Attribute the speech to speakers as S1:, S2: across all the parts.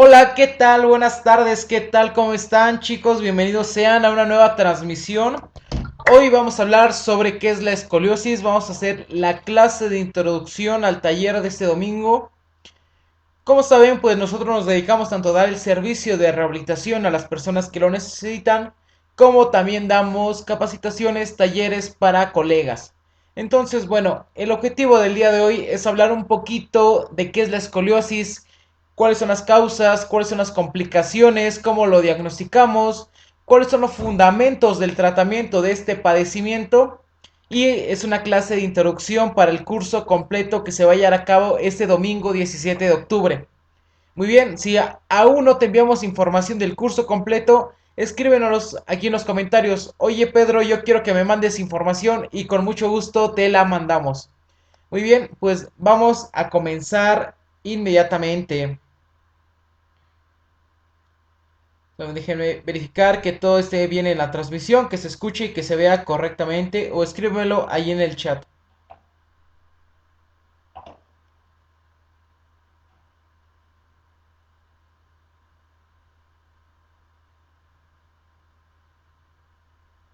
S1: Hola, ¿qué tal? Buenas tardes, ¿qué tal? ¿Cómo están, chicos? Bienvenidos sean a una nueva transmisión. Hoy vamos a hablar sobre qué es la escoliosis. Vamos a hacer la clase de introducción al taller de este domingo. Como saben, pues nosotros nos dedicamos tanto a dar el servicio de rehabilitación a las personas que lo necesitan, como también damos capacitaciones, talleres para colegas. Entonces, bueno, el objetivo del día de hoy es hablar un poquito de qué es la escoliosis, cuáles son las causas, cuáles son las complicaciones, cómo lo diagnosticamos, cuáles son los fundamentos del tratamiento de este padecimiento. Y es una clase de introducción para el curso completo que se va a llevar a cabo este domingo 17 de octubre. Muy bien, si aún no te enviamos información del curso completo, escríbenos aquí en los comentarios. Oye Pedro, yo quiero que me mandes información y con mucho gusto te la mandamos. Muy bien, pues vamos a comenzar inmediatamente. Déjenme verificar que todo esté bien en la transmisión, que se escuche y que se vea correctamente, o escríbemelo ahí en el chat.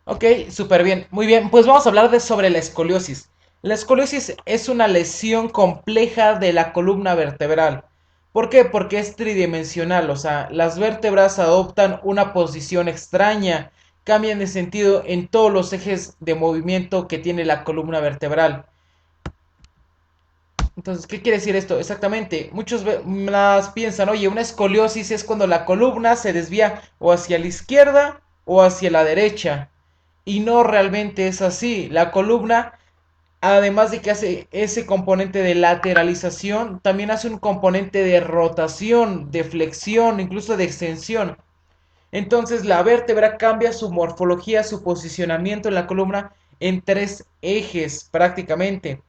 S1: Ok, súper bien. Muy bien, pues vamos a hablar sobre la escoliosis. La escoliosis es una lesión compleja de la columna vertebral. ¿Por qué? Porque es tridimensional, o sea, las vértebras adoptan una posición extraña, cambian de sentido en todos los ejes de movimiento que tiene la columna vertebral. Entonces, ¿qué quiere decir esto? Exactamente, muchos las piensan, oye, una escoliosis es cuando la columna se desvía o hacia la izquierda o hacia la derecha. Y no realmente es así. La columna, además de que hace ese componente de lateralización, también hace un componente de rotación, de flexión, incluso de extensión. Entonces la vértebra cambia su morfología, su posicionamiento en la columna en tres ejes prácticamente.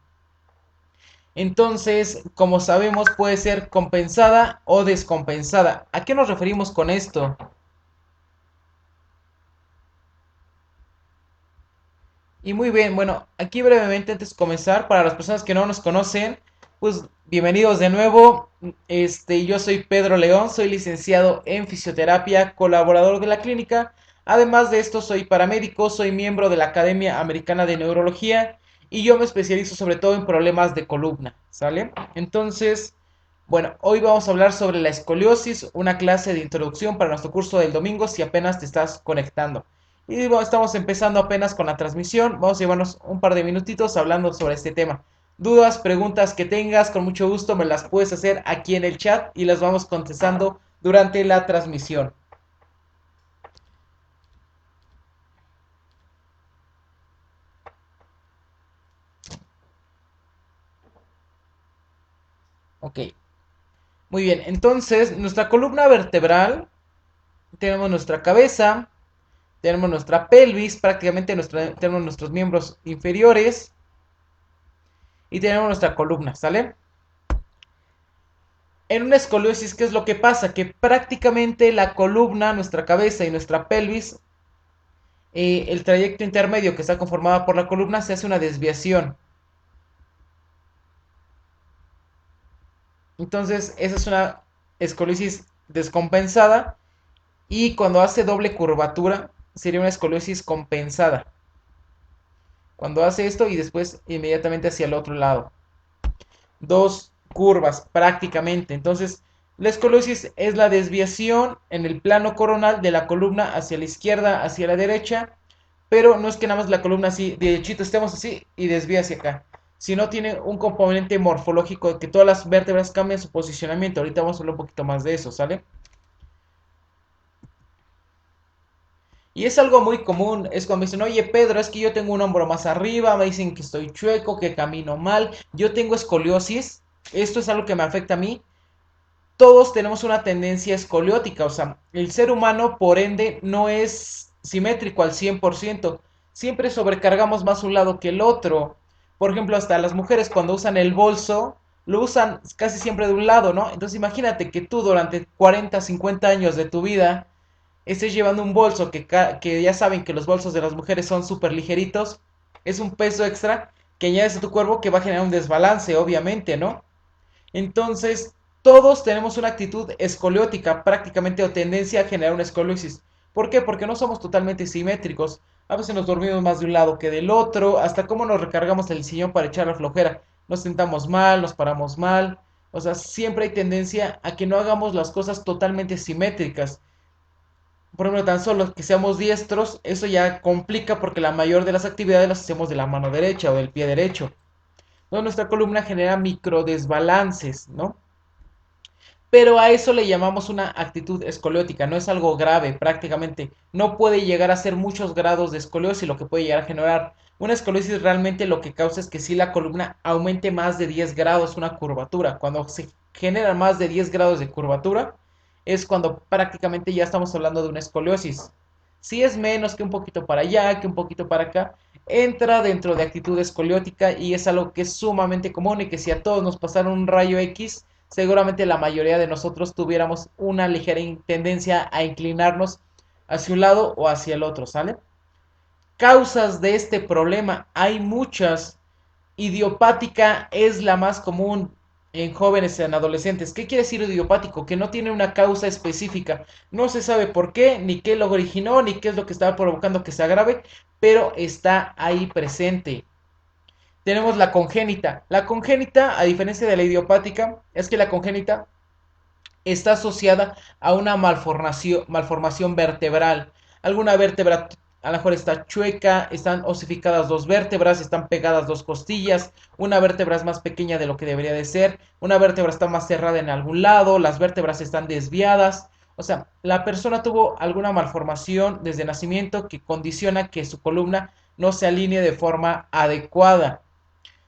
S1: Entonces, como sabemos, puede ser compensada o descompensada. ¿A qué nos referimos con esto? Y muy bien, bueno, aquí brevemente antes de comenzar, para las personas que no nos conocen, pues bienvenidos de nuevo. Yo soy Pedro León, soy licenciado en fisioterapia, colaborador de la clínica. Además de esto, soy paramédico, soy miembro de la Academia Americana de Neurología y yo me especializo sobre todo en problemas de columna, ¿sale? Entonces, bueno, hoy vamos a hablar sobre la escoliosis, una clase de introducción para nuestro curso del domingo si apenas te estás conectando. Y bueno, estamos empezando apenas con la transmisión. Vamos a llevarnos un par de minutitos hablando sobre este tema. Dudas, preguntas que tengas, con mucho gusto me las puedes hacer aquí en el chat y las vamos contestando durante la transmisión. Ok, muy bien. Entonces, nuestra columna vertebral, tenemos nuestra cabeza, tenemos nuestra pelvis, prácticamente tenemos nuestros miembros inferiores y tenemos nuestra columna, ¿sale? En una escoliosis, ¿qué es lo que pasa? Que prácticamente la columna, nuestra cabeza y nuestra pelvis, el trayecto intermedio que está conformado por la columna, se hace una desviación. Entonces, esa es una escoliosis descompensada. Y cuando hace doble curvatura, sería una escoliosis compensada. Cuando hace esto y después inmediatamente hacia el otro lado. Dos curvas prácticamente. Entonces, la escoliosis es la desviación en el plano coronal de la columna hacia la izquierda, hacia la derecha, pero no es que nada más la columna así, derechito estemos así y desvía hacia acá, sino tiene un componente morfológico de que todas las vértebras cambian su posicionamiento. Ahorita vamos a hablar un poquito más de eso, ¿sale? Y es algo muy común, es cuando me dicen, oye Pedro, es que yo tengo un hombro más arriba, me dicen que estoy chueco, que camino mal, yo tengo escoliosis, esto es algo que me afecta a mí. Todos tenemos una tendencia escoliótica, o sea, el ser humano por ende no es simétrico al 100%, siempre sobrecargamos más un lado que el otro. Por ejemplo, hasta las mujeres cuando usan el bolso, lo usan casi siempre de un lado, ¿no? Entonces imagínate que tú durante 40, 50 años de tu vida estés llevando un bolso que ya saben que los bolsos de las mujeres son súper ligeritos, es un peso extra que añades a tu cuerpo que va a generar un desbalance, obviamente, ¿no? Entonces, Todos tenemos una actitud escoliótica prácticamente o tendencia a generar una escoliosis. ¿Por qué? Porque no somos totalmente simétricos. A veces nos dormimos más de un lado que del otro, hasta cómo nos recargamos el sillón para echar la flojera. Nos sentamos mal, nos paramos mal. O sea, siempre hay tendencia a que no hagamos las cosas totalmente simétricas. Por ejemplo, tan solo que seamos diestros, eso ya complica porque la mayor de las actividades las hacemos de la mano derecha o del pie derecho. Entonces nuestra columna genera micro desbalances, ¿no? Pero a eso le llamamos una actitud escoliótica, no es algo grave prácticamente, no puede llegar a ser muchos grados de escoliosis, lo que puede llegar a generar una escoliosis realmente lo que causa es que si la columna aumente más de 10 grados una curvatura, cuando se genera más de 10 grados de curvatura es cuando prácticamente ya estamos hablando de una escoliosis. Si es menos que un poquito para allá, que un poquito para acá, entra dentro de actitud escoliótica y es algo que es sumamente común y que si a todos nos pasara un rayo X, seguramente la mayoría de nosotros tuviéramos una ligera tendencia a inclinarnos hacia un lado o hacia el otro, ¿sale? Causas de este problema hay muchas. Idiopática es la más común en jóvenes y en adolescentes. ¿Qué quiere decir idiopático? Que no tiene una causa específica. No se sabe por qué, ni qué lo originó, ni qué es lo que estaba provocando que se agrave, pero está ahí presente. Tenemos la congénita. La congénita, a diferencia de la idiopática, es que la congénita está asociada a una malformación vertebral. Alguna vértebra a lo mejor está chueca, están osificadas dos vértebras, están pegadas dos costillas, una vértebra es más pequeña de lo que debería de ser, una vértebra está más cerrada en algún lado, las vértebras están desviadas. O sea, la persona tuvo alguna malformación desde nacimiento que condiciona que su columna no se alinee de forma adecuada.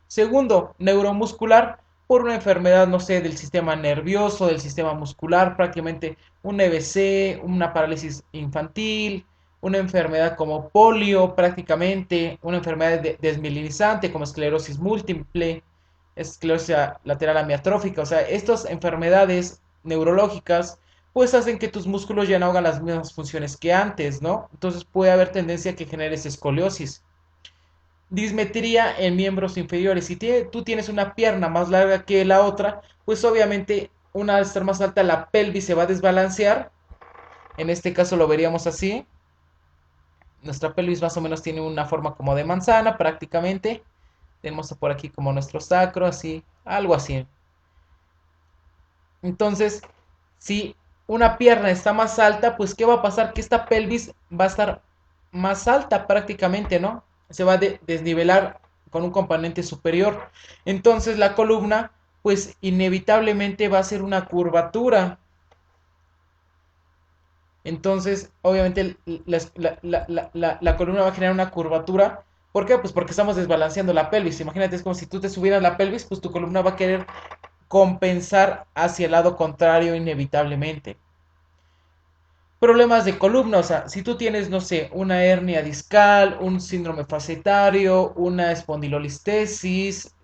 S1: Segundo, neuromuscular, por una enfermedad, no sé, del sistema nervioso, del sistema muscular, prácticamente un EBC, una parálisis infantil, una enfermedad como polio, prácticamente, una enfermedad desmielinizante como esclerosis múltiple, esclerosis lateral amiotrófica, o sea, estas enfermedades neurológicas pues hacen que tus músculos ya no hagan las mismas funciones que antes, ¿no? Entonces puede haber tendencia a que generes escoliosis. Dismetría en miembros inferiores. Si tú tienes una pierna más larga que la otra, pues obviamente una al estar más alta la pelvis se va a desbalancear. En este caso lo veríamos así. Nuestra pelvis más o menos tiene una forma como de manzana prácticamente. Tenemos por aquí como nuestro sacro, así, algo así. Entonces, si una pierna está más alta, pues ¿qué va a pasar? Que esta pelvis va a estar más alta prácticamente, ¿no? Se va a desnivelar con un componente superior. Entonces la columna, pues inevitablemente va a ser una curvatura. Entonces, obviamente, la columna va a generar una curvatura. ¿Por qué? Pues porque estamos desbalanceando la pelvis. Imagínate, es como si tú te subieras la pelvis, pues tu columna va a querer compensar hacia el lado contrario inevitablemente. Problemas de columna, o sea, si tú tienes, no sé, una hernia discal, un síndrome facetario, una espondilolistesis,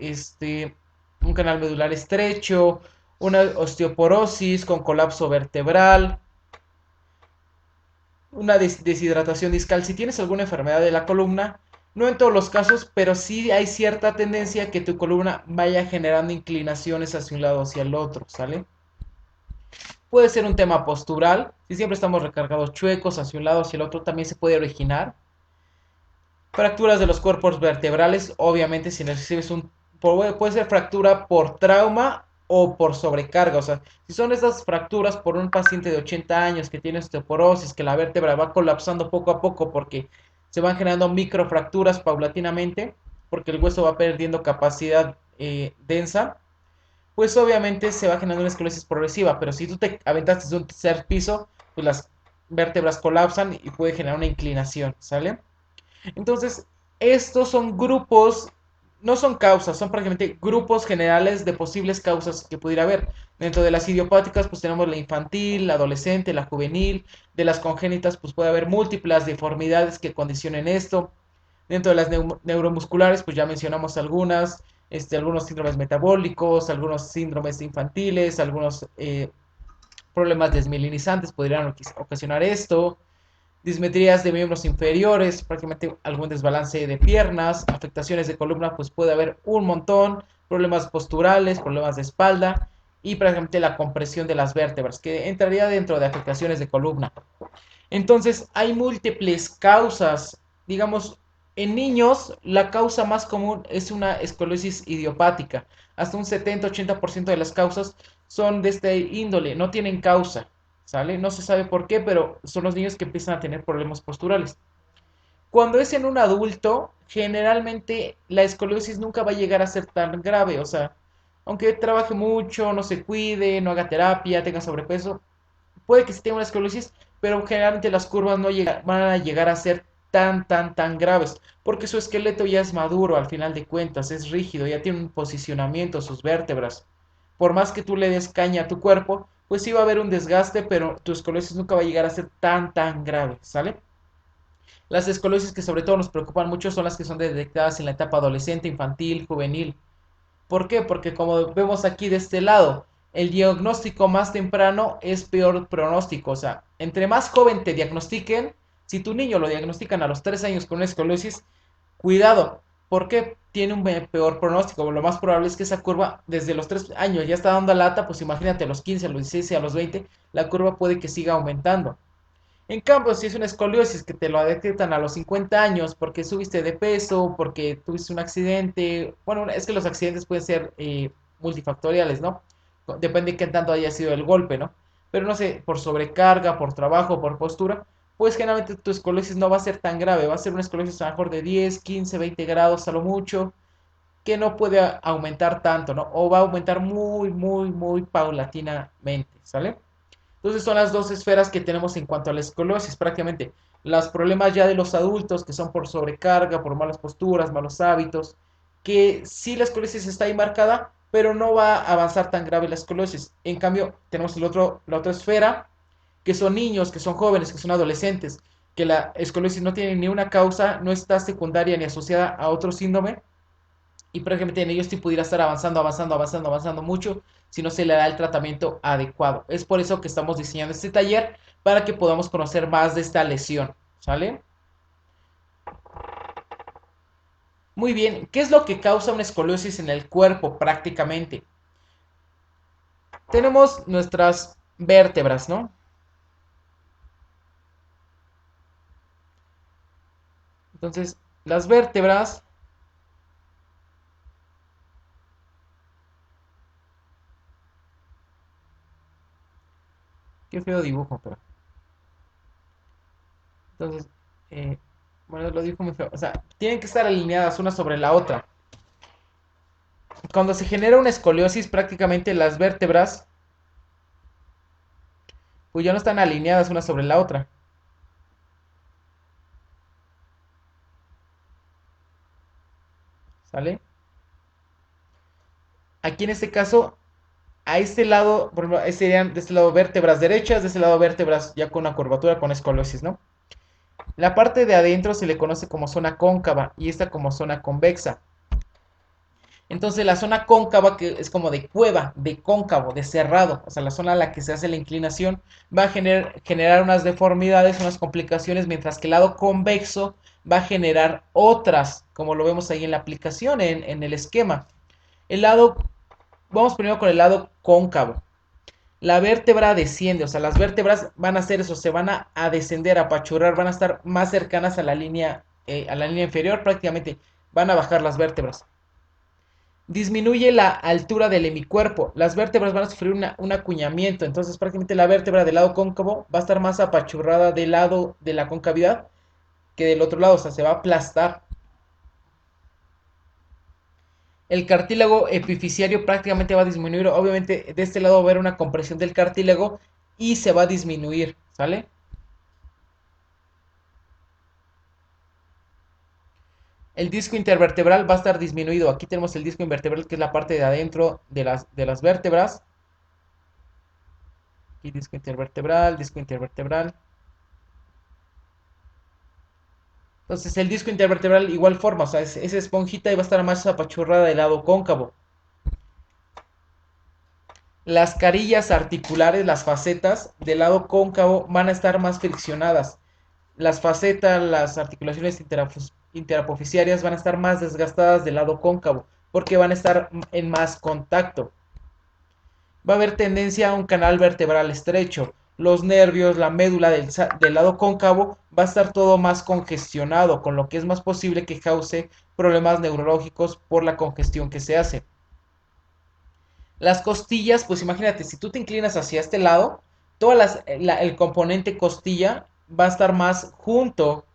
S1: un canal medular estrecho, una osteoporosis con colapso vertebral, una deshidratación discal, si tienes alguna enfermedad de la columna, no en todos los casos, pero sí hay cierta tendencia a que tu columna vaya generando inclinaciones hacia un lado o hacia el otro, ¿sale? Puede ser un tema postural, si siempre estamos recargados chuecos hacia un lado o hacia el otro, también se puede originar. Fracturas de los cuerpos vertebrales, obviamente si recibes puede ser fractura por trauma o por sobrecarga, o sea, si son esas fracturas por un paciente de 80 años que tiene osteoporosis, que la vértebra va colapsando poco a poco porque se van generando microfracturas paulatinamente, porque el hueso va perdiendo capacidad densa, pues obviamente se va generando una esclerosis progresiva, pero si tú te aventaste de un tercer piso, pues las vértebras colapsan y puede generar una inclinación, ¿sale? Entonces, estos son grupos, no son causas, son prácticamente grupos generales de posibles causas que pudiera haber. Dentro de las idiopáticas, pues tenemos la infantil, la adolescente, la juvenil. De las congénitas, pues puede haber múltiples deformidades que condicionen esto. Dentro de las neuromusculares, pues ya mencionamos algunas, algunos síndromes metabólicos, algunos síndromes infantiles, algunos problemas desmielinizantes podrían ocasionar esto. Dismetrías de miembros inferiores, prácticamente algún desbalance de piernas, afectaciones de columna, pues puede haber un montón, problemas posturales, problemas de espalda. y prácticamente la compresión de las vértebras, que entraría dentro de afectaciones de columna. Entonces, hay múltiples causas. Digamos, en niños, la causa más común es una escoliosis idiopática. Hasta un 70-80% de las causas son de este índole, no tienen causa, ¿sale? No se sabe por qué, pero son los niños que empiezan a tener problemas posturales. Cuando es en un adulto, generalmente la escoliosis nunca va a llegar a ser tan grave, o sea, aunque trabaje mucho, no se cuide, no haga terapia, tenga sobrepeso, puede que sí tenga una escoliosis, pero generalmente las curvas no van a llegar a ser tan graves, porque su esqueleto ya es maduro al final de cuentas, es rígido, ya tiene un posicionamiento, sus vértebras. Por más que tú le des caña a tu cuerpo, pues sí va a haber un desgaste, pero tu escoliosis nunca va a llegar a ser tan grave, ¿sale? Las escoliosis que sobre todo nos preocupan mucho son las que son detectadas en la etapa adolescente, infantil, juvenil. ¿Por qué? Porque como vemos aquí de este lado, el diagnóstico más temprano es peor pronóstico. O sea, entre más joven te diagnostiquen, si tu niño lo diagnostican a los 3 años con una escoliosis, cuidado, porque tiene un peor pronóstico. Lo más probable es que esa curva desde los 3 años ya está dando lata, pues imagínate a los 15, a los 16 y a los 20, la curva puede que siga aumentando. En cambio, si es una escoliosis que te lo detectan a los 50 años porque subiste de peso, porque tuviste un accidente, bueno, es que los accidentes pueden ser multifactoriales, ¿no? Depende de qué tanto haya sido el golpe, ¿no? Pero no sé, por sobrecarga, por trabajo, por postura, pues generalmente tu escoliosis no va a ser tan grave, va a ser una escoliosis a lo mejor de 10, 15, 20 grados a lo mucho, que no puede aumentar tanto, ¿no? O va a aumentar muy paulatinamente, ¿sale? Entonces son las dos esferas que tenemos en cuanto a la escoliosis, prácticamente. Los problemas ya de los adultos, que son por sobrecarga, por malas posturas, malos hábitos, que sí la escoliosis está ahí marcada, pero no va a avanzar tan grave la escoliosis. En cambio, tenemos la otra esfera, que son niños, que son jóvenes, que son adolescentes, que la escoliosis no tiene ni una causa, no está secundaria ni asociada a otro síndrome, y prácticamente en ellos sí pudiera estar avanzando mucho si no se le da el tratamiento adecuado. Es por eso que estamos diseñando este taller para que podamos conocer más de esta lesión, ¿sale? Muy bien, ¿qué es lo que causa una escoliosis en el cuerpo prácticamente? Tenemos nuestras vértebras, ¿no? Entonces, las vértebras, qué feo dibujo, pero... Entonces, eh, bueno, lo dibujo muy feo. O sea, tienen que estar alineadas una sobre la otra. Cuando se genera una escoliosis, prácticamente las vértebras pues ya no están alineadas una sobre la otra, ¿sale? Aquí en este caso, a este lado, por ejemplo, serían de este lado vértebras derechas, de este lado vértebras ya con una curvatura, con escoliosis, ¿no? La parte de adentro se le conoce como zona cóncava y esta como zona convexa. Entonces la zona cóncava, que es como de cueva, de cóncavo, de cerrado, o sea, la zona a la que se hace la inclinación, va a generar unas deformidades, unas complicaciones, mientras que el lado convexo va a generar otras, como lo vemos ahí en la aplicación, en el esquema. El lado, vamos primero con el lado cóncavo. La vértebra desciende, o sea, las vértebras van a hacer eso, se van a descender, a apachurrar, van a estar más cercanas a la línea inferior, prácticamente van a bajar las vértebras. Disminuye la altura del hemicuerpo. Las vértebras van a sufrir un acuñamiento. Entonces, prácticamente la vértebra del lado cóncavo va a estar más apachurrada del lado de la concavidad que del otro lado. O sea, se va a aplastar. El cartílago epifisiario prácticamente va a disminuir. Obviamente, de este lado va a haber una compresión del cartílago y se va a disminuir. ¿Sale? El disco intervertebral va a estar disminuido. Aquí tenemos el disco intervertebral, que es la parte de adentro de las vértebras. Aquí disco intervertebral, disco intervertebral. Entonces el disco intervertebral igual forma, o sea, es esponjita y va a estar más apachurrada del lado cóncavo. Las carillas articulares, las facetas del lado cóncavo van a estar más friccionadas. Las facetas, las articulaciones interapofisiarias van a estar más desgastadas del lado cóncavo porque van a estar en más contacto. va a haber tendencia a un canal vertebral estrecho. Los nervios, la médula del lado cóncavo va a estar todo más congestionado, con lo que es más posible que cause problemas neurológicos por la congestión que se hace. Las costillas, pues imagínate, si tú te inclinas hacia este lado, el componente costilla va a estar más junto.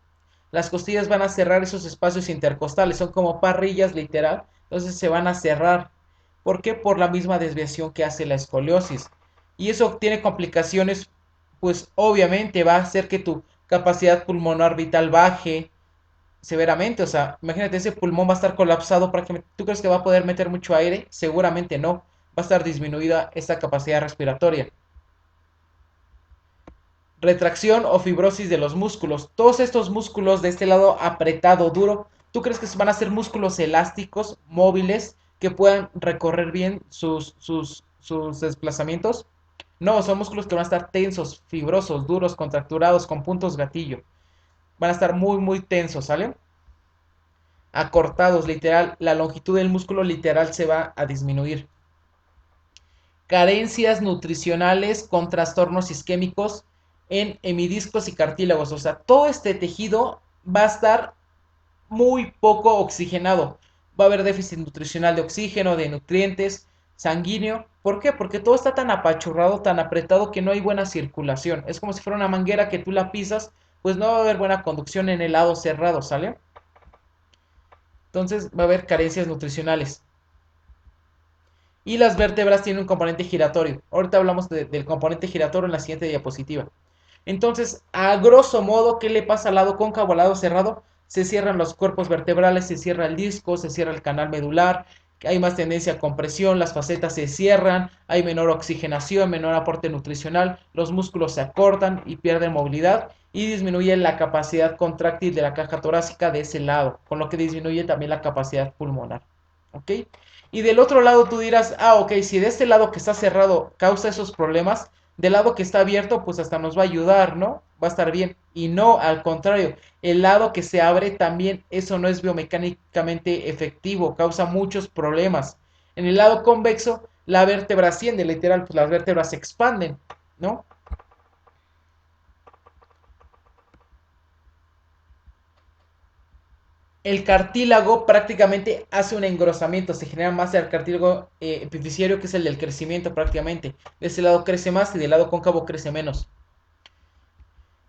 S1: Las costillas van a cerrar esos espacios intercostales, son como parrillas literal, entonces se van a cerrar. ¿Por qué? Por la misma desviación que hace la escoliosis. Y eso tiene complicaciones, pues obviamente va a hacer que tu capacidad pulmonar vital baje severamente. O sea, imagínate, ese pulmón va a estar colapsado prácticamente. ¿Tú crees que va a poder meter mucho aire? Seguramente no. Va a estar disminuida esta capacidad respiratoria. Retracción o fibrosis de los músculos. Todos estos músculos de este lado apretado, duro, ¿tú crees que van a ser músculos elásticos, móviles, que puedan recorrer bien sus desplazamientos? No, son músculos que van a estar tensos, fibrosos, duros, contracturados, con puntos gatillo. Van a estar muy, muy tensos, ¿sale? Acortados, literal, la longitud del músculo literal se va a disminuir. Carencias nutricionales con trastornos isquémicos en hemidiscos y cartílagos. O sea, todo este tejido va a estar muy poco oxigenado. Va a haber déficit nutricional de oxígeno, de nutrientes, sanguíneo. ¿Por qué? Porque todo está tan apachurrado, tan apretado que no hay buena circulación. Es como si fuera una manguera que tú la pisas, pues no va a haber buena conducción en el lado cerrado, ¿sale? Entonces va a haber carencias nutricionales. Y las vértebras tienen un componente giratorio. Ahorita hablamos del componente giratorio en la siguiente diapositiva. Entonces, a grosso modo, ¿qué le pasa al lado cóncavo, al lado cerrado? Se cierran los cuerpos vertebrales, se cierra el disco, se cierra el canal medular, hay más tendencia a compresión, las facetas se cierran, hay menor oxigenación, menor aporte nutricional, los músculos se acortan y pierden movilidad y disminuye la capacidad contráctil de la caja torácica de ese lado, con lo que disminuye también la capacidad pulmonar. ¿Ok? Y del otro lado tú dirás, ah, ok, si de este lado que está cerrado causa esos problemas, del lado que está abierto, pues hasta nos va a ayudar, ¿no? Va a estar bien. Y no, al contrario, el lado que se abre también, eso no es biomecánicamente efectivo, causa muchos problemas. En el lado convexo, la vértebra asciende, literal, pues las vértebras se expanden, ¿no? El cartílago prácticamente hace un engrosamiento, se genera más del cartílago epifisiario, que es el del crecimiento prácticamente. De ese lado crece más y del lado cóncavo crece menos.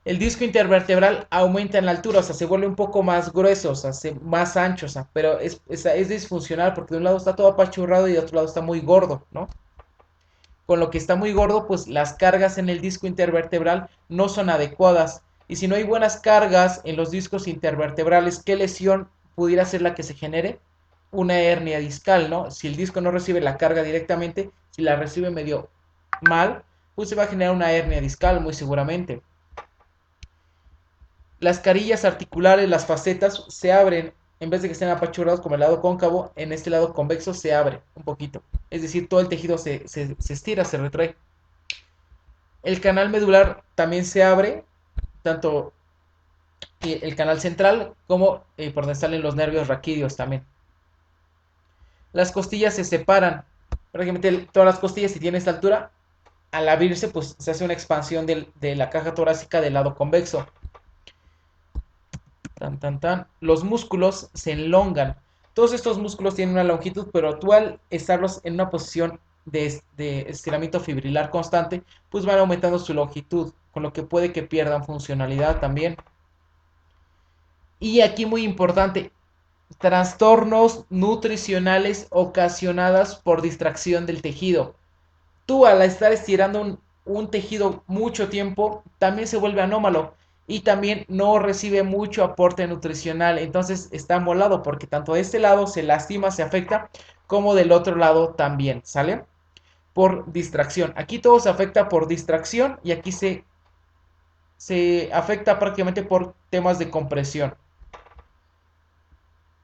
S1: El disco intervertebral aumenta en la altura, o sea, se vuelve un poco más grueso, o sea, más ancho, o sea, pero es disfuncional porque de un lado está todo apachurrado y de otro lado está muy gordo, ¿no? Con lo que está muy gordo, pues las cargas en el disco intervertebral no son adecuadas. Y si no hay buenas cargas en los discos intervertebrales, ¿qué lesión pudiera ser la que se genere? Una hernia discal, ¿no? Si el disco no recibe la carga directamente, si la recibe medio mal, pues se va a generar una hernia discal muy seguramente. Las carillas articulares, las facetas, se abren, en vez de que estén apachurrados como el lado cóncavo, en este lado convexo se abre un poquito. Es decir, todo el tejido se estira, se retrae. El canal medular también se abre, tanto el canal central como por donde salen los nervios raquídeos también. Las costillas se separan, prácticamente todas las costillas, si tienen esta altura, al abrirse pues se hace una expansión de la caja torácica del lado convexo. Tan, tan, tan. Los músculos se enlongan. Todos estos músculos tienen una longitud, pero tú al estarlos en una posición de estiramiento fibrilar constante, pues van aumentando su longitud, con lo que puede que pierdan funcionalidad también. Y aquí muy importante, trastornos nutricionales ocasionadas por distracción del tejido. Tú al estar estirando un tejido mucho tiempo, también se vuelve anómalo y también no recibe mucho aporte nutricional. Entonces está molado porque tanto de este lado se lastima, se afecta, como del otro lado también, ¿sale? Por distracción. Aquí todo se afecta por distracción y aquí se afecta prácticamente por temas de compresión.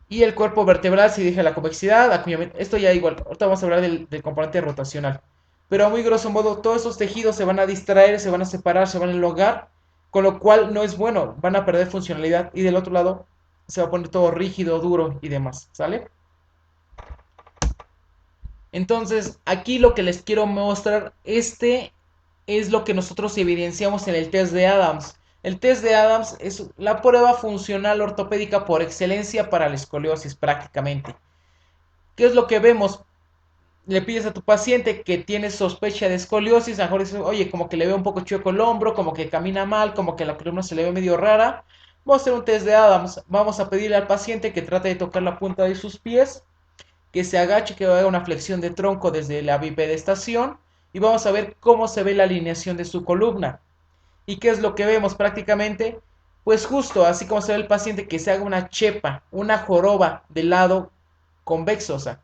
S1: Y el cuerpo vertebral, si dije la convexidad, acuñamiento, esto ya igual, ahorita vamos a hablar del componente rotacional. Pero a muy grosso modo, todos esos tejidos se van a distraer, se van a separar, se van a enlogar, con lo cual no es bueno, van a perder funcionalidad y del otro lado se va a poner todo rígido, duro y demás, ¿sale? Entonces, aquí lo que les quiero mostrar, es lo que nosotros evidenciamos en el test de Adams. El test de Adams es la prueba funcional ortopédica por excelencia para la escoliosis prácticamente. ¿Qué es lo que vemos? Le pides a tu paciente que tiene sospecha de escoliosis, a lo mejor dices, oye, como que le veo un poco chueco el hombro, como que camina mal, como que la columna se le ve medio rara. Vamos a hacer un test de Adams. Vamos a pedirle al paciente que trate de tocar la punta de sus pies, que se agache, que haga una flexión de tronco desde la bipedestación y vamos a ver cómo se ve la alineación de su columna. ¿Y qué es lo que vemos prácticamente? Pues justo así como se ve el paciente, que se haga una chepa, una joroba del lado convexo. O sea,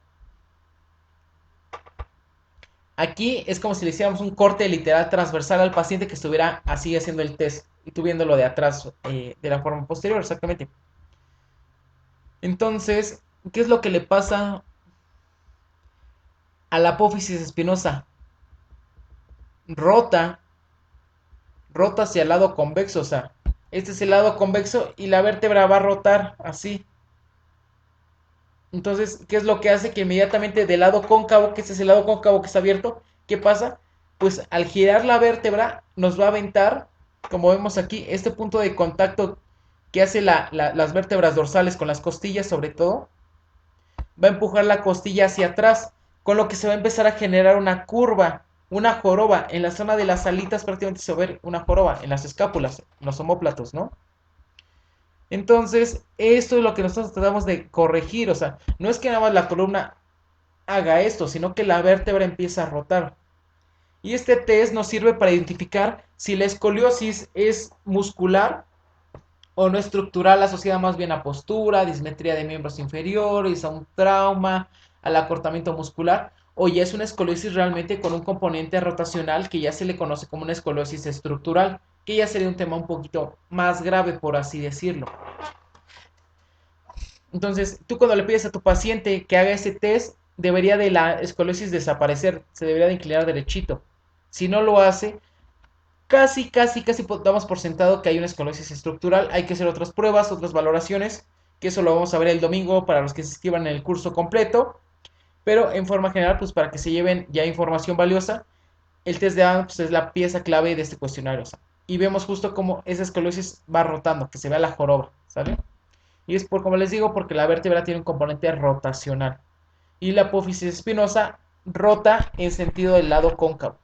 S1: aquí es como si le hiciéramos un corte literal transversal al paciente que estuviera así haciendo el test y tú viéndolo de atrás, de la forma posterior, exactamente. Entonces, ¿qué es lo que le pasa a la apófisis espinosa? Rota, rota hacia el lado convexo, o sea, este es el lado convexo y la vértebra va a rotar así. Entonces, ¿qué es lo que hace? Que inmediatamente del lado cóncavo, que este es el lado cóncavo que está abierto, ¿qué pasa? Pues al girar la vértebra nos va a aventar, como vemos aquí, este punto de contacto que hace las vértebras dorsales con las costillas sobre todo, va a empujar la costilla hacia atrás, con lo que se va a empezar a generar una curva, una joroba. En la zona de las alitas prácticamente se va a ver una joroba, en las escápulas, en los omóplatos, ¿no? Entonces, esto es lo que nosotros tratamos de corregir. O sea, no es que nada más la columna haga esto, sino que la vértebra empieza a rotar. Y este test nos sirve para identificar si la escoliosis es muscular o no estructural, asociada más bien a postura, dismetría de miembros inferiores, a un trauma, al acortamiento muscular, o ya es una escoliosis realmente con un componente rotacional que ya se le conoce como una escoliosis estructural, que ya sería un tema un poquito más grave, por así decirlo. Entonces, tú cuando le pides a tu paciente que haga ese test, debería de la escoliosis desaparecer, se debería de inclinar derechito. Si no lo hace, casi damos por sentado que hay una escoliosis estructural. Hay que hacer otras pruebas, otras valoraciones, que eso lo vamos a ver el domingo para los que se inscriban en el curso completo. Pero en forma general, pues para que se lleven ya información valiosa, el test de Adams pues, es la pieza clave de este cuestionario. Y vemos justo cómo esa escoliosis va rotando, que se vea la joroba, ¿sale? Y es por, como les digo, porque la vértebra tiene un componente rotacional. Y la apófisis espinosa rota en sentido del lado cóncavo.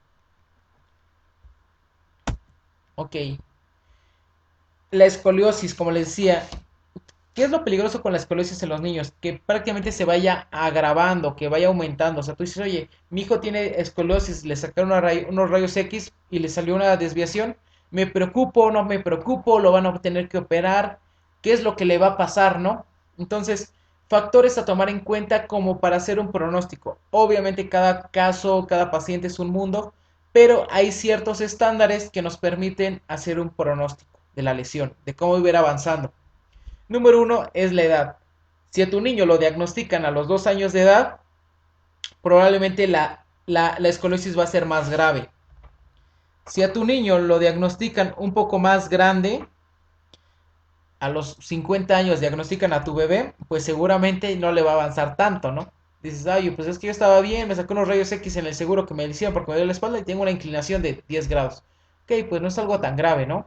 S1: Ok. La escoliosis, como les decía, ¿qué es lo peligroso con la escoliosis en los niños? Que prácticamente se vaya agravando, que vaya aumentando. O sea, tú dices, oye, mi hijo tiene escoliosis, le sacaron unos rayos X y le salió una desviación. Me preocupo, no me preocupo, lo van a tener que operar. ¿Qué es lo que le va a pasar, no? Entonces, factores a tomar en cuenta como para hacer un pronóstico. Obviamente cada caso, cada paciente es un mundo, pero hay ciertos estándares que nos permiten hacer un pronóstico de la lesión, de cómo ir avanzando. Número uno es la edad. Si a tu niño lo diagnostican a los 2 años de edad, probablemente la escoliosis va a ser más grave. Si a tu niño lo diagnostican un poco más grande, a los 50 años diagnostican a tu bebé, pues seguramente no le va a avanzar tanto, ¿no? Dices, ay, pues es que yo estaba bien, me sacó unos rayos X en el seguro que me hicieron porque me dio la espalda y tengo una inclinación de 10 grados. Ok, pues no es algo tan grave, ¿no?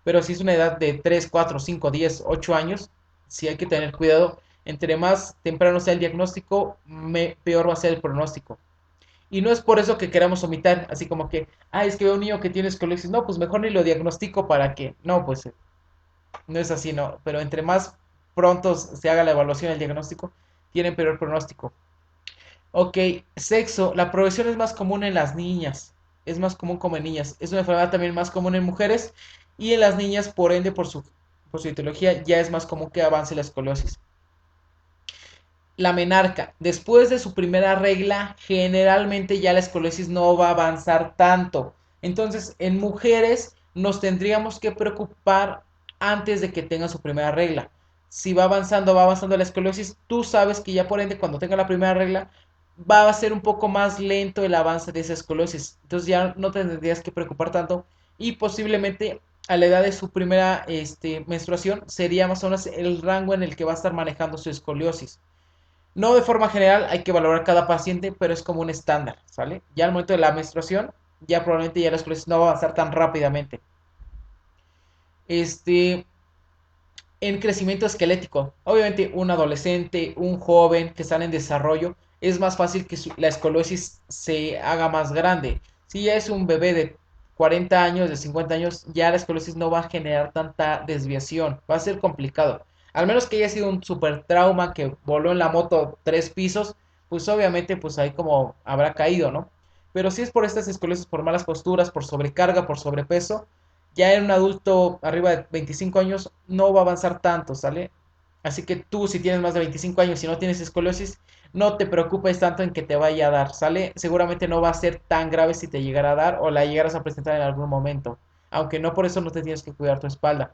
S1: Pero si es una edad de 3 4 5 10 8 años, sí hay que tener cuidado. Entre más temprano sea el diagnóstico, peor va a ser el pronóstico. Y no es por eso que queramos omitir, así como que, es que veo un niño que tiene escoliosis, no, pues mejor ni lo diagnostico para que, no, pues no es así, no. Pero entre más pronto se haga la evaluación del diagnóstico, tienen peor pronóstico. Ok, sexo, la progresión es más común en las niñas, es más común como en niñas, es una enfermedad también más común en mujeres y en las niñas, por ende, por su etiología, ya es más común que avance la escoliosis. La menarca, después de su primera regla, generalmente ya la escoliosis no va a avanzar tanto. Entonces, en mujeres nos tendríamos que preocupar antes de que tenga su primera regla. Si va avanzando la escoliosis, tú sabes que ya por ende cuando tenga la primera regla va a ser un poco más lento el avance de esa escoliosis. Entonces ya no te tendrías que preocupar tanto y posiblemente a la edad de su primera menstruación sería más o menos el rango en el que va a estar manejando su escoliosis. No de forma general, hay que valorar cada paciente, pero es como un estándar, ¿sale? Ya al momento de la menstruación, ya probablemente ya la escoliosis no va a avanzar tan rápidamente. Este, en crecimiento esquelético, obviamente un adolescente, un joven que están en desarrollo, es más fácil que la escoliosis se haga más grande. Si ya es un bebé de 40 años, de 50 años, ya la escoliosis no va a generar tanta desviación, va a ser complicado. Al menos que haya sido un super trauma que voló en la moto 3 pisos, pues obviamente pues ahí como habrá caído, ¿no? Pero si es por estas escoliosis, por malas posturas, por sobrecarga, por sobrepeso, ya en un adulto arriba de 25 años no va a avanzar tanto, ¿sale? Así que tú si tienes más de 25 años y no tienes escoliosis, no te preocupes tanto en que te vaya a dar, ¿sale? Seguramente no va a ser tan grave si te llegara a dar o la llegaras a presentar en algún momento, aunque no por eso no te tienes que cuidar tu espalda.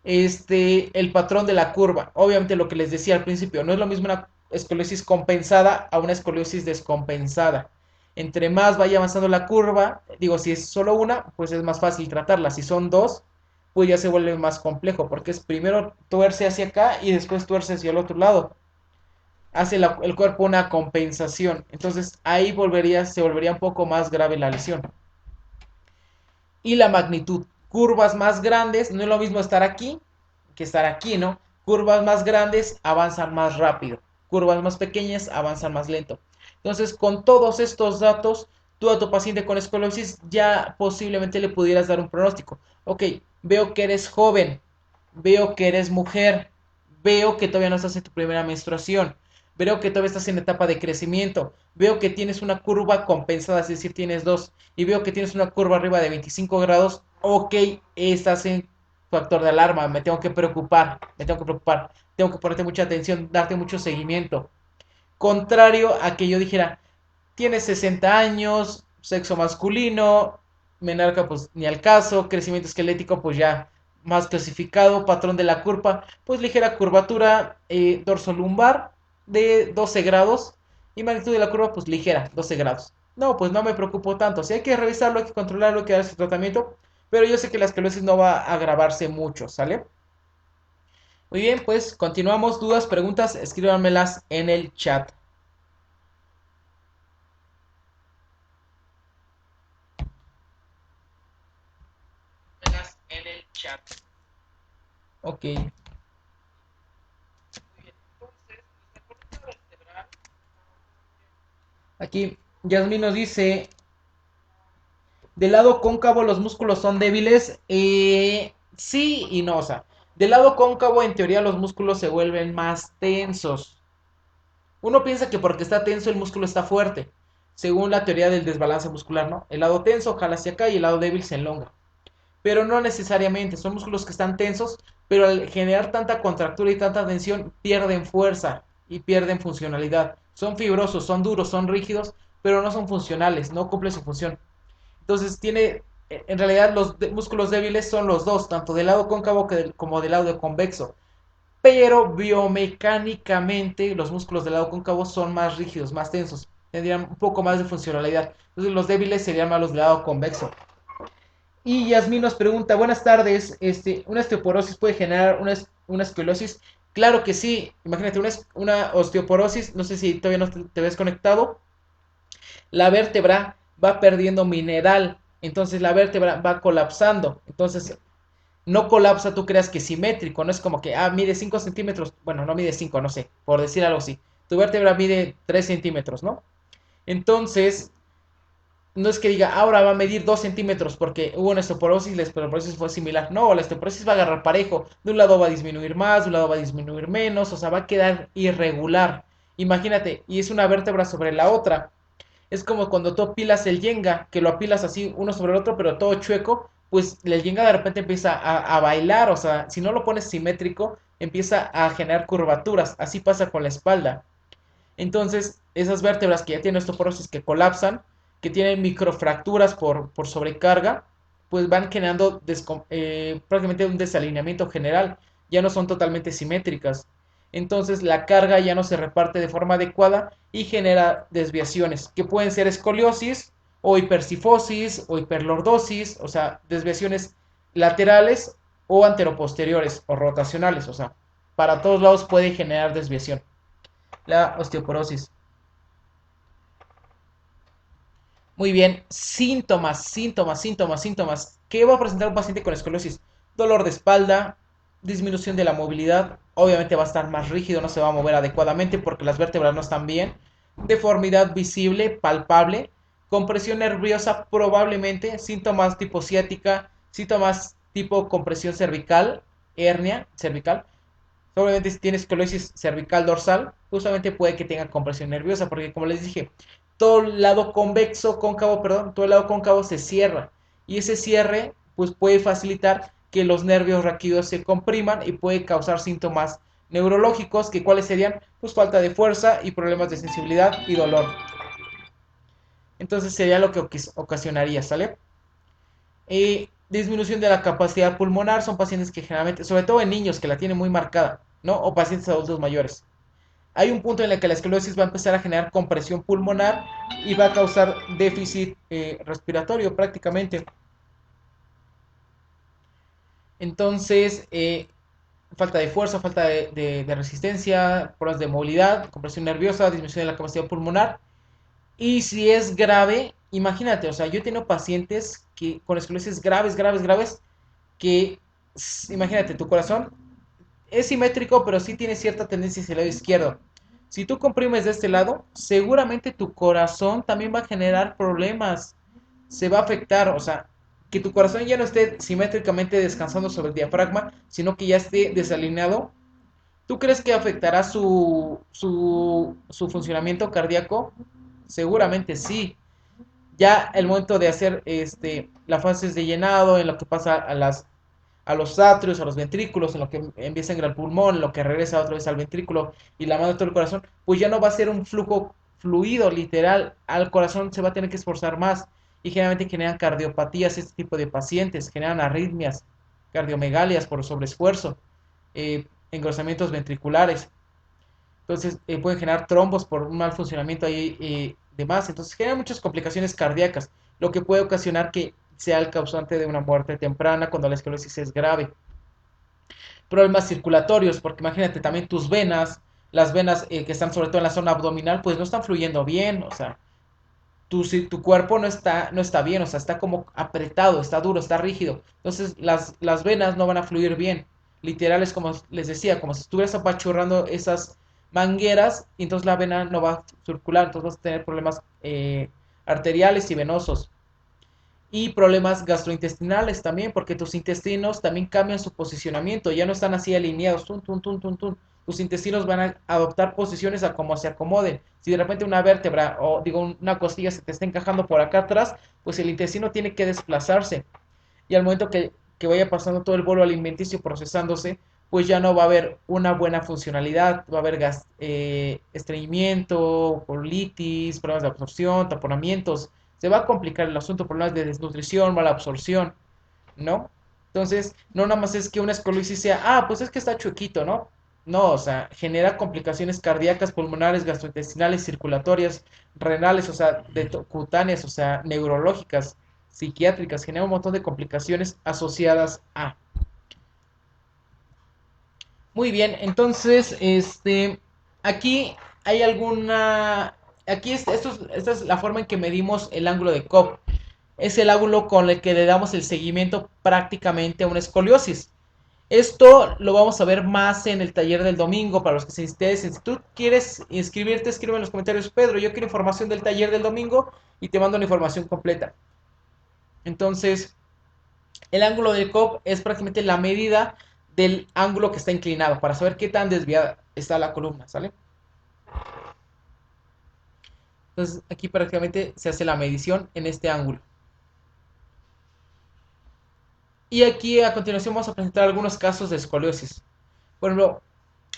S1: El patrón de la curva, obviamente lo que les decía al principio, no es lo mismo una escoliosis compensada a una escoliosis descompensada. Entre más vaya avanzando la curva, digo, si es solo una, pues es más fácil tratarla. Si son dos, pues ya se vuelve más complejo, porque es primero tuerce hacia acá y después tuerce hacia el otro lado. Hace el cuerpo una compensación. Entonces ahí se volvería un poco más grave la lesión. Y la magnitud. Curvas más grandes, no es lo mismo estar aquí que estar aquí, ¿no? Curvas más grandes avanzan más rápido. Curvas más pequeñas avanzan más lento. Entonces, con todos estos datos, tú a tu paciente con escoliosis ya posiblemente le pudieras dar un pronóstico. Ok, veo que eres joven, veo que eres mujer, veo que todavía no estás en tu primera menstruación, veo que todavía estás en etapa de crecimiento, veo que tienes una curva compensada, es decir, tienes dos, y veo que tienes una curva arriba de 25 grados, ok, estás en factor de alarma, me tengo que preocupar, tengo que ponerte mucha atención, darte mucho seguimiento. Contrario a que yo dijera, tienes 60 años, sexo masculino, menarca pues ni al caso, crecimiento esquelético pues ya más clasificado, patrón de la curva, pues ligera curvatura dorso lumbar de 12 grados y magnitud de la curva pues ligera, 12 grados. No, pues no me preocupo tanto, si hay que revisarlo, hay que controlarlo, hay que dar su tratamiento, pero yo sé que la esclerosis no va a agravarse mucho, ¿sale? Muy bien, pues continuamos, dudas, preguntas, escríbanmelas en el chat. En el chat. Ok. Aquí Yasmin nos dice, del lado cóncavo los músculos son débiles. Sí y no, o sea, del lado cóncavo en teoría los músculos se vuelven más tensos. Uno piensa que porque está tenso el músculo está fuerte, según la teoría del desbalance muscular, ¿no? El lado tenso jala hacia acá y el lado débil se elonga. Pero no necesariamente, son músculos que están tensos, pero al generar tanta contractura y tanta tensión pierden fuerza y pierden funcionalidad. Son fibrosos, son duros, son rígidos, pero no son funcionales, no cumplen su función. Entonces en realidad los músculos débiles son los dos, tanto del lado cóncavo como del lado convexo. Pero biomecánicamente los músculos del lado cóncavo son más rígidos, más tensos, tendrían un poco más de funcionalidad. Entonces los débiles serían más los del lado convexo. Y Yasmin nos pregunta, buenas tardes, ¿una osteoporosis puede generar una esclerosis? Claro que sí, imagínate una osteoporosis, no sé si todavía no te ves conectado, la vértebra va perdiendo mineral, entonces la vértebra va colapsando, entonces no colapsa, tú creas que es simétrico, no es como que, mide 5 centímetros, bueno, no mide 5, no sé, por decir algo así, tu vértebra mide 3 centímetros, ¿no? Entonces, no es que diga, ahora va a medir 2 centímetros porque hubo una osteoporosis y la osteoporosis fue similar. No, la osteoporosis va a agarrar parejo. De un lado va a disminuir más, de un lado va a disminuir menos, o sea, va a quedar irregular. Imagínate, y es una vértebra sobre la otra. Es como cuando tú apilas el yenga, que lo apilas así uno sobre el otro, pero todo chueco, pues el yenga de repente empieza a bailar, o sea, si no lo pones simétrico, empieza a generar curvaturas. Así pasa con la espalda. Entonces, esas vértebras que ya tienen osteoporosis que colapsan, que tienen microfracturas por sobrecarga, pues van generando prácticamente un desalineamiento general. Ya no son totalmente simétricas. Entonces, la carga ya no se reparte de forma adecuada y genera desviaciones, que pueden ser escoliosis o hipercifosis o hiperlordosis, o sea, desviaciones laterales o anteroposteriores o rotacionales, o sea, para todos lados puede generar desviación. la osteoporosis. Muy bien, síntomas. ¿Qué va a presentar un paciente con escoliosis? Dolor de espalda, disminución de la movilidad, obviamente va a estar más rígido, no se va a mover adecuadamente porque las vértebras no están bien, deformidad visible, palpable, compresión nerviosa probablemente, síntomas tipo ciática, síntomas tipo compresión cervical, hernia cervical. Obviamente si tienes escoliosis cervical dorsal, justamente puede que tenga compresión nerviosa, porque como les dije, todo el lado convexo, cóncavo, perdón, todo el lado cóncavo se cierra. Y ese cierre, pues puede facilitar que los nervios raquídeos se compriman y puede causar síntomas neurológicos, que cuáles serían, pues falta de fuerza y problemas de sensibilidad y dolor. Entonces sería lo que ocasionaría, ¿sale? Disminución de la capacidad pulmonar son pacientes que generalmente, sobre todo en niños que la tienen muy marcada, ¿no? O pacientes adultos mayores. Hay un punto en el que la esclerosis va a empezar a generar compresión pulmonar y va a causar déficit respiratorio prácticamente. Entonces, falta de fuerza, falta de resistencia, problemas de movilidad, compresión nerviosa, disminución de la capacidad pulmonar. Y si es grave, imagínate, o sea, yo he tenido pacientes que con esclerosis graves, que, imagínate, tu corazón es simétrico, pero sí tiene cierta tendencia hacia el lado izquierdo. Si tú comprimes de este lado, seguramente tu corazón también va a generar problemas, se va a afectar, o sea, que tu corazón ya no esté simétricamente descansando sobre el diafragma, sino que ya esté desalineado. ¿Tú crees que afectará su funcionamiento cardíaco? Seguramente sí. Ya el momento de hacer las fases de llenado, en lo que pasa a los atrios, a los ventrículos, en lo que empieza en el pulmón, en lo que regresa otra vez al ventrículo y la mano de todo el corazón, pues ya no va a ser un flujo fluido literal, al corazón se va a tener que esforzar más y generalmente generan cardiopatías este tipo de pacientes, generan arritmias, cardiomegalias por sobreesfuerzo, engrosamientos ventriculares. Entonces pueden generar trombos por un mal funcionamiento ahí de más. Entonces generan muchas complicaciones cardíacas, lo que puede ocasionar que sea el causante de una muerte temprana cuando la esclerosis es grave. Problemas circulatorios, porque imagínate también tus venas, las venas que están sobre todo en la zona abdominal, pues no están fluyendo bien, o sea, tu cuerpo no está bien, o sea, está como apretado, está duro, está rígido. Entonces las venas no van a fluir bien. Literal es como les decía, como si estuvieras apachurrando esas mangueras y entonces la vena no va a circular, entonces vas a tener problemas arteriales y venosos. Y problemas gastrointestinales también, porque tus intestinos también cambian su posicionamiento, ya no están así alineados, tun, tun, tun, tun, tun. Tus intestinos van a adoptar posiciones a como se acomoden. Si de repente una vértebra o digo una costilla se te está encajando por acá atrás, pues el intestino tiene que desplazarse. Y al momento que vaya pasando todo el bolo alimenticio procesándose, pues ya no va a haber una buena funcionalidad, va a haber estreñimiento, colitis, problemas de absorción, taponamientos, se va a complicar el asunto, problemas de desnutrición, mala absorción, ¿no? Entonces, no nada más es que una escolitis sea, pues es que está chuequito, ¿no? No, o sea, genera complicaciones cardíacas, pulmonares, gastrointestinales, circulatorias, renales, o sea, cutáneas, o sea, neurológicas, psiquiátricas, genera un montón de complicaciones asociadas a. Muy bien, entonces, aquí hay alguna, aquí esta es la forma en que medimos el ángulo de Cobb. Es el ángulo con el que le damos el seguimiento prácticamente a una escoliosis. Esto lo vamos a ver más en el taller del domingo para los que se interesen. Si tú quieres inscribirte, escribe en los comentarios, Pedro, yo quiero información del taller del domingo y te mando la información completa. Entonces, el ángulo del Cobb es prácticamente la medida del ángulo que está inclinado para saber qué tan desviada está la columna, ¿sale? Entonces, aquí prácticamente se hace la medición en este ángulo. Y aquí a continuación vamos a presentar algunos casos de escoliosis. Por ejemplo,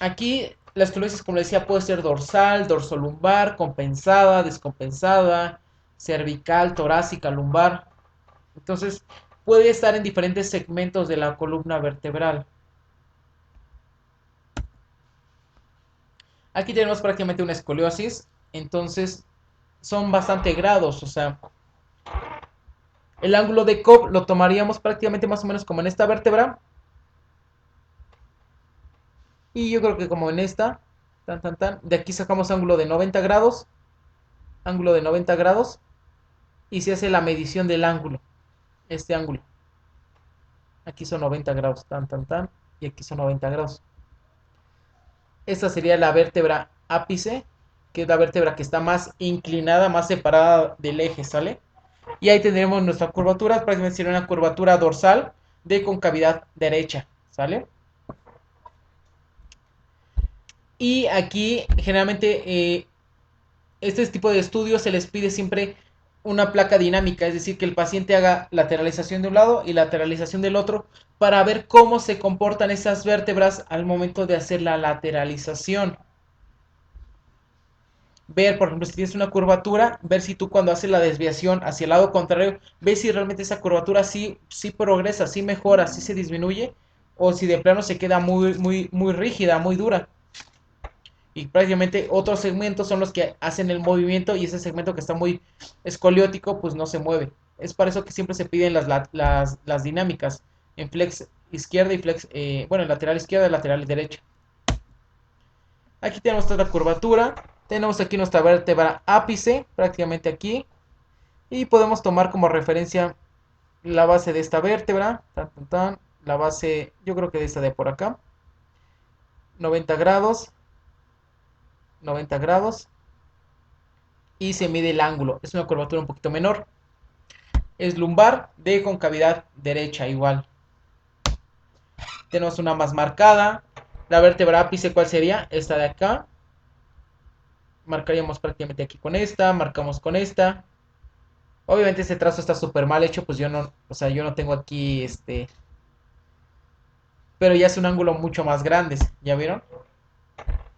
S1: aquí la escoliosis, como les decía, puede ser dorsal, dorsolumbar, compensada, descompensada, cervical, torácica, lumbar. Entonces, puede estar en diferentes segmentos de la columna vertebral. Aquí tenemos prácticamente una escoliosis, entonces son bastante grados, o sea, el ángulo de Cobb lo tomaríamos prácticamente más o menos como en esta vértebra, y yo creo que como en esta, Tan, tan, tan. De aquí sacamos ángulo de 90 grados. Ángulo de 90 grados. Y se hace la medición del ángulo. Este ángulo. Aquí son 90 grados. Tan, tan, tan. Y aquí son 90 grados. Esta sería la vértebra ápice, que es la vértebra que está más inclinada, más separada del eje, ¿sale? Y ahí tendremos nuestra curvatura, prácticamente sería una curvatura dorsal de concavidad derecha, ¿sale? Y aquí generalmente este tipo de estudios se les pide siempre una placa dinámica, es decir, que el paciente haga lateralización de un lado y lateralización del otro para ver cómo se comportan esas vértebras al momento de hacer la lateralización. Ver, por ejemplo, si tienes una curvatura, ver si tú cuando haces la desviación hacia el lado contrario, ves si realmente esa curvatura sí progresa, sí mejora, sí se disminuye, o si de plano se queda muy rígida, muy dura. Y prácticamente otros segmentos son los que hacen el movimiento y ese segmento que está muy escoliótico, pues no se mueve. Es para eso que siempre se piden las dinámicas en flex izquierda y flex, bueno, en lateral izquierda y lateral derecha. Aquí tenemos otra curvatura. Tenemos aquí nuestra vértebra ápice, prácticamente aquí. Y podemos tomar como referencia la base de esta vértebra. Tan, tan, tan, la base, yo creo que de esta de por acá. 90 grados. 90 grados. Y se mide el ángulo. Es una curvatura un poquito menor. Es lumbar de concavidad derecha igual. Tenemos una más marcada. La vértebra ápice, ¿cuál sería? Esta de acá. Marcaríamos prácticamente aquí con esta. Marcamos con esta. Obviamente este trazo está súper mal hecho, pues yo no, o sea, yo no tengo aquí pero ya es un ángulo mucho más grande, ¿ya vieron?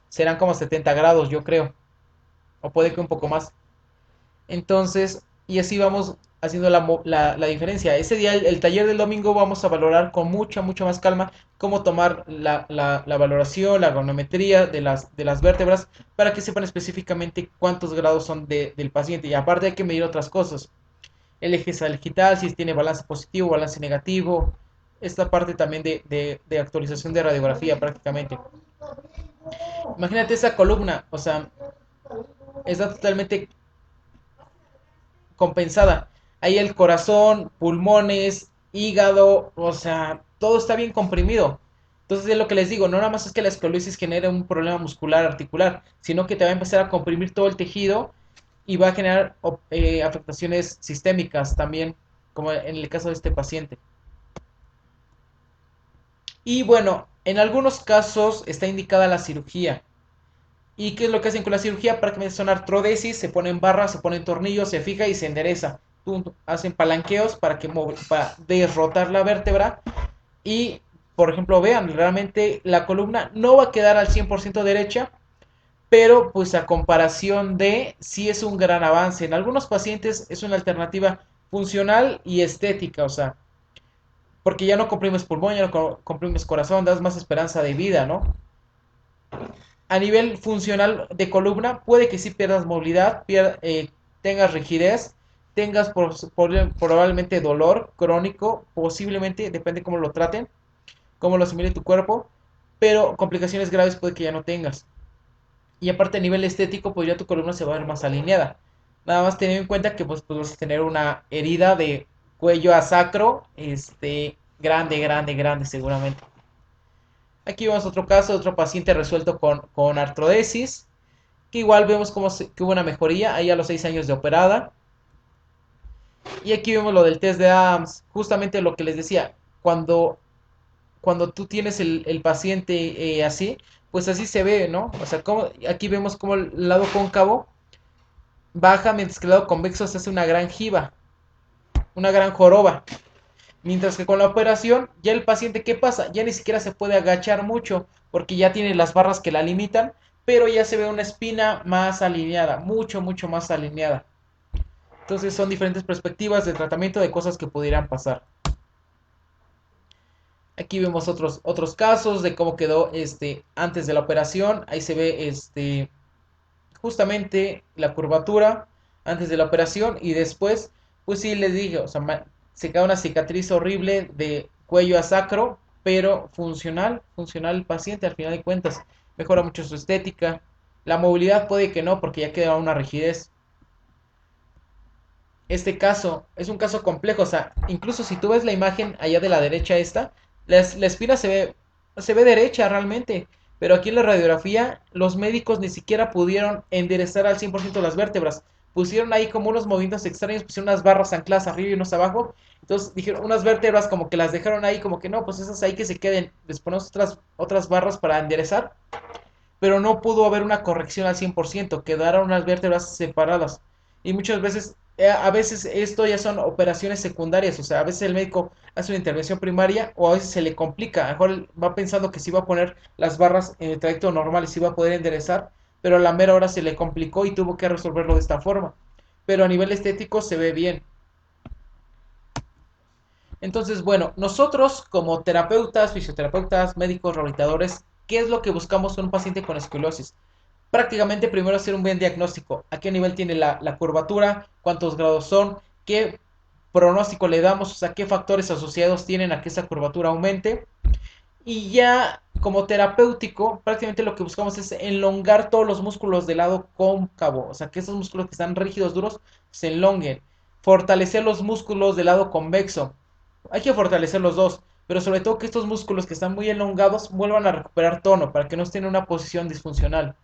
S1: Serán como 70 grados, yo creo, o puede que un poco más. Entonces, y así vamos haciendo la diferencia. Ese día, el taller del domingo, vamos a valorar con mucha más calma cómo tomar la valoración, la goniometría de las vértebras, para que sepan específicamente cuántos grados son del paciente. Y aparte hay que medir otras cosas. El eje sagital, si tiene balance positivo, balance negativo. Esta parte también de actualización de radiografía prácticamente. Imagínate esa columna, o sea, está totalmente compensada. Ahí el corazón, pulmones, hígado, o sea, todo está bien comprimido. Entonces es lo que les digo, no nada más es que la escoliosis genere un problema muscular articular, sino que te va a empezar a comprimir todo el tejido y va a generar afectaciones sistémicas también, como en el caso de este paciente. Y bueno, en algunos casos está indicada la cirugía. ¿Y qué es lo que hacen con la cirugía? Prácticamente son artrodesis, se ponen barras, se ponen tornillos, se fija y se endereza. Hacen palanqueos para derrotar la vértebra. Y, por ejemplo, vean, realmente la columna no va a quedar al 100% derecha, pero pues a comparación de, sí es un gran avance. En algunos pacientes es una alternativa funcional y estética, o sea, porque ya no comprimes pulmón, ya no comprimes corazón, das más esperanza de vida, ¿no? A nivel funcional de columna, puede que sí pierdas movilidad, tengas rigidez, tengas probablemente dolor crónico, posiblemente, depende cómo lo traten, cómo lo asimile tu cuerpo, pero complicaciones graves puede que ya no tengas. Y aparte a nivel estético, pues ya tu columna se va a ver más alineada. Nada más teniendo en cuenta que pues vas a tener una herida de cuello a sacro, grande seguramente. Aquí vemos otro caso, otro paciente resuelto con artrodesis, que igual vemos que hubo una mejoría ahí a los 6 años de operada. Y aquí vemos lo del test de Adams, justamente lo que les decía, cuando tú tienes el paciente así, pues así se ve, ¿no? O sea, aquí vemos como el lado cóncavo baja, mientras que el lado convexo se hace una gran jiba, una gran joroba. Mientras que con la operación, ya el paciente, ¿qué pasa? Ya ni siquiera se puede agachar mucho, porque ya tiene las barras que la limitan, pero ya se ve una espina más alineada, mucho más alineada. Entonces son diferentes perspectivas de tratamiento de cosas que pudieran pasar. Aquí vemos otros casos de cómo quedó antes de la operación. Ahí se ve justamente la curvatura antes de la operación y después, pues sí les dije, o sea, se queda una cicatriz horrible de cuello a sacro, pero funcional el paciente al final de cuentas. mejora mucho su estética. La movilidad puede que no, porque ya queda una rigidez. Este caso es un caso complejo, o sea, incluso si tú ves la imagen allá de la derecha esta, la espina se ve derecha realmente, pero aquí en la radiografía los médicos ni siquiera pudieron enderezar al 100% las vértebras, pusieron ahí como unos movimientos extraños, pusieron unas barras ancladas arriba y unas abajo, entonces dijeron unas vértebras como que las dejaron ahí, como que no, pues esas ahí que se queden, les ponemos otras barras para enderezar, pero no pudo haber una corrección al 100%, quedaron unas vértebras separadas. Y muchas veces, a veces esto ya son operaciones secundarias, o sea, a veces el médico hace una intervención primaria o a veces se le complica, a lo mejor él va pensando que sí va a poner las barras en el trayecto normal y sí va a poder enderezar, pero a la mera hora se le complicó y tuvo que resolverlo de esta forma. Pero a nivel estético se ve bien. Entonces, bueno, nosotros como terapeutas, fisioterapeutas, médicos, rehabilitadores, ¿qué es lo que buscamos en un paciente con escoliosis? Prácticamente primero hacer un buen diagnóstico. ¿A qué nivel tiene la curvatura? ¿Cuántos grados son? ¿Qué pronóstico le damos? O sea, ¿qué factores asociados tienen a que esa curvatura aumente? Y ya como terapéutico, prácticamente lo que buscamos es elongar todos los músculos del lado cóncavo. O sea, que esos músculos que están rígidos, duros, se elonguen. Fortalecer los músculos del lado convexo. Hay que fortalecer los dos, pero sobre todo que estos músculos que están muy elongados vuelvan a recuperar tono para que no estén en una posición disfuncional.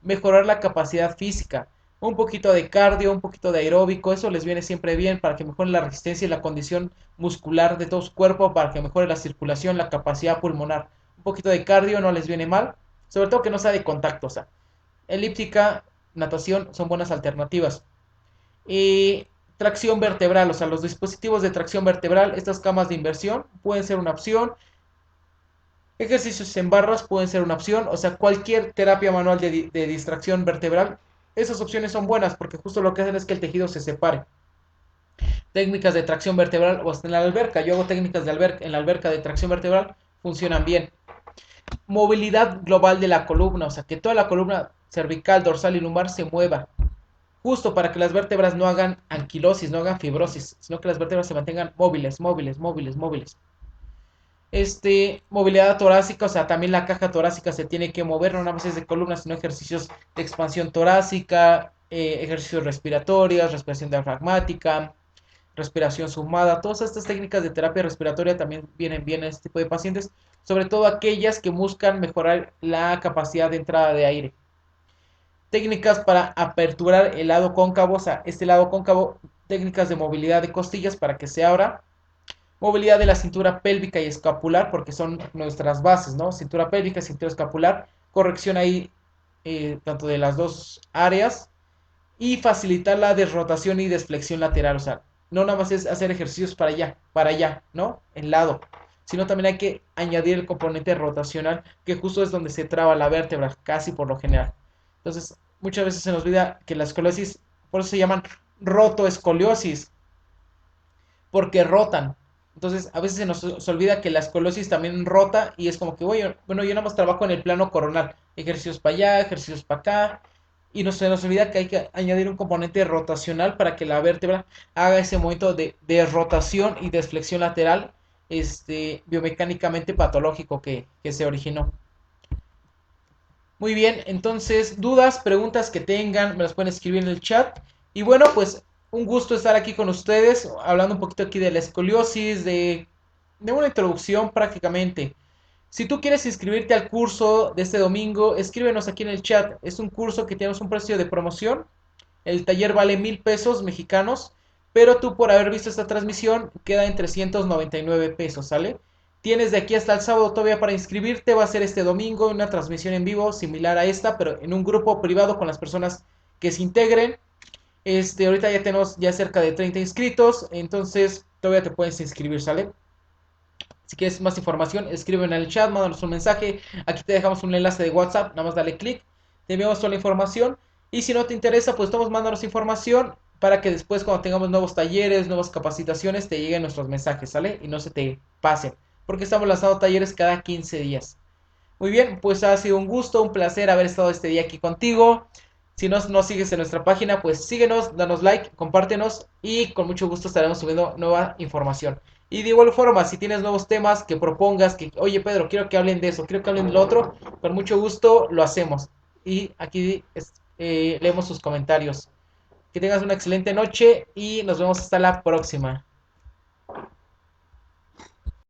S1: Mejorar la capacidad física. Un poquito de cardio, un poquito de aeróbico, eso les viene siempre bien para que mejoren la resistencia y la condición muscular de todo su cuerpo, para que mejore la circulación, la capacidad pulmonar. Un poquito de cardio no les viene mal, sobre todo que no sea de contacto, o sea, elíptica, natación son buenas alternativas. Y tracción vertebral, o sea, los dispositivos de tracción vertebral, estas camas de inversión pueden ser una opción. Ejercicios en barras pueden ser una opción, o sea, cualquier terapia manual de distracción vertebral, esas opciones son buenas porque justo lo que hacen es que el tejido se separe. Técnicas de tracción vertebral o hasta en la alberca, yo hago técnicas de en la alberca de tracción vertebral, funcionan bien. Movilidad global de la columna, o sea, que toda la columna cervical, dorsal y lumbar se mueva, justo para que las vértebras no hagan anquilosis, no hagan fibrosis, sino que las vértebras se mantengan móviles, móviles, móviles, móviles. Movilidad torácica, o sea, también la caja torácica se tiene que mover, no nada más es de columna, sino ejercicios de expansión torácica, ejercicios respiratorios, respiración diafragmática, respiración sumada, todas estas técnicas de terapia respiratoria también vienen bien en este tipo de pacientes, sobre todo aquellas que buscan mejorar la capacidad de entrada de aire. Técnicas para aperturar el lado cóncavo, o sea, este lado cóncavo, técnicas de movilidad de costillas para que se abra. Movilidad de la cintura pélvica y escapular, porque son nuestras bases, ¿no? Cintura pélvica, cintura escapular, corrección ahí tanto de las dos áreas y facilitar la desrotación y desflexión lateral, o sea, no nada más es hacer ejercicios para allá, ¿no? En lado, sino también hay que añadir el componente rotacional, que justo es donde se traba la vértebra, casi por lo general. Entonces, muchas veces se nos olvida que la escoliosis, por eso se llaman rotoescoliosis, porque rotan. Entonces, a veces se olvida que la escoliosis también rota y es como que, bueno, yo nada más trabajo en el plano coronal, ejercicios para allá, ejercicios para acá, y se nos olvida que hay que añadir un componente rotacional para que la vértebra haga ese movimiento de rotación y desflexión lateral, biomecánicamente patológico que se originó. Muy bien, entonces, dudas, preguntas que tengan, me las pueden escribir en el chat. Y bueno, pues un gusto estar aquí con ustedes, hablando un poquito aquí de la escoliosis, de una introducción prácticamente. Si tú quieres inscribirte al curso de este domingo, escríbenos aquí en el chat. Es un curso que tenemos un precio de promoción. El taller vale 1,000 pesos mexicanos, pero tú por haber visto esta transmisión queda en 399 pesos, ¿sale? Tienes de aquí hasta el sábado todavía para inscribirte. Va a ser este domingo una transmisión en vivo similar a esta, pero en un grupo privado con las personas que se integren. Ahorita ya tenemos ya cerca de 30 inscritos, entonces todavía te puedes inscribir, ¿sale? Si quieres más información, escriben en el chat, mándanos un mensaje. Aquí te dejamos un enlace de WhatsApp, nada más dale clic, te enviamos toda la información. Y si no te interesa, pues todos mándanos información para que después cuando tengamos nuevos talleres, nuevas capacitaciones, te lleguen nuestros mensajes, ¿sale? Y no se te pasen, porque estamos lanzando talleres cada 15 días. Muy bien, pues ha sido un gusto, un placer haber estado este día aquí contigo. Si no nos sigues en nuestra página, pues síguenos, danos like, compártenos y con mucho gusto estaremos subiendo nueva información. Y de igual forma, si tienes nuevos temas que propongas, que, oye Pedro, quiero que hablen de eso, quiero que hablen de lo otro, con mucho gusto lo hacemos. Y aquí leemos sus comentarios. Que tengas una excelente noche y nos vemos hasta la próxima.